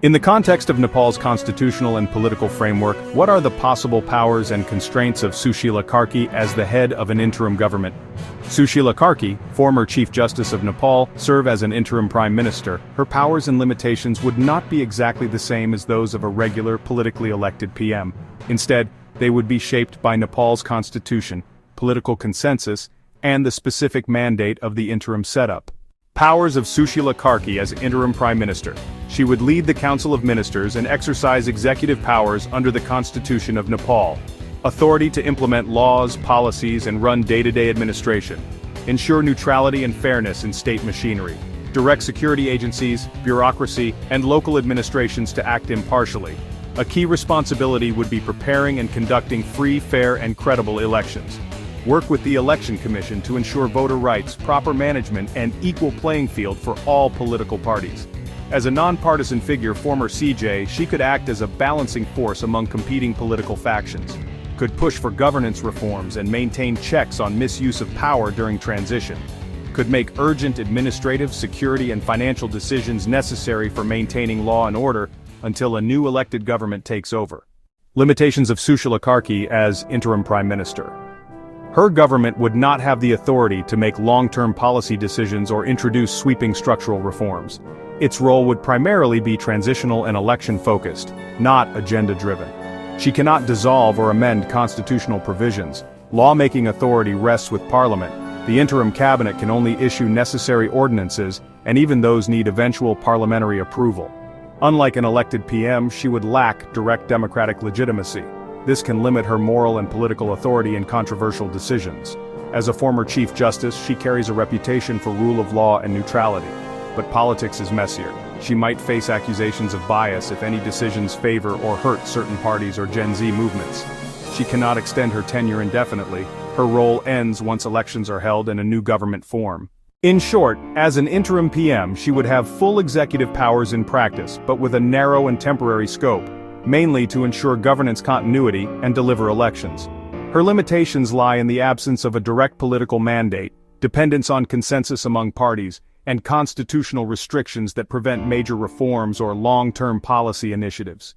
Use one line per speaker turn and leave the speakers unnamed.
In the context of Nepal's constitutional and political framework, what are the possible powers and constraints of Sushila Karki as the head of an interim government? Sushila Karki, former Chief Justice of Nepal, serve as an interim Prime Minister. Her powers and limitations would not be exactly the same as those of a regular politically elected PM. Instead, they would be shaped by Nepal's constitution, political consensus, and the specific mandate of the interim setup. Powers of Sushila Karki as interim Prime Minister. She would lead the Council of Ministers and exercise executive powers under the Constitution of Nepal. Authority to implement laws, policies, and run day-to-day administration. Ensure neutrality and fairness in state machinery. Direct security agencies, bureaucracy, and local administrations to act impartially. A key responsibility would be preparing and conducting free, fair, and credible elections. Work with the Election Commission to ensure voter rights, proper management, and equal playing field for all political parties. As a nonpartisan figure, former CJ, she could act as a balancing force among competing political factions. Could push for governance reforms and maintain checks on misuse of power during transition. Could make urgent administrative, security, and financial decisions necessary for maintaining law and order until a new elected government takes over. Limitations of Sushila Karki as interim Prime Minister. Her government would not have the authority to make long-term policy decisions or introduce sweeping structural reforms. Its role would primarily be transitional and election-focused, not agenda-driven. She cannot dissolve or amend constitutional provisions. Lawmaking authority rests with Parliament. The interim cabinet can only issue necessary ordinances, and even those need eventual parliamentary approval. Unlike an elected PM, she would lack direct democratic legitimacy. This can limit her moral and political authority in controversial decisions. As a former Chief Justice, she carries a reputation for rule of law and neutrality. But politics is messier. She might face accusations of bias if any decisions favor or hurt certain parties or Gen Z movements. She cannot extend her tenure indefinitely. Her role ends once elections are held and a new government form. In short, as an interim PM, she would have full executive powers in practice, but with a narrow and temporary scope, mainly to ensure governance continuity and deliver elections. Her limitations lie in the absence of a direct political mandate, dependence on consensus among parties, and constitutional restrictions that prevent major reforms or long-term policy initiatives.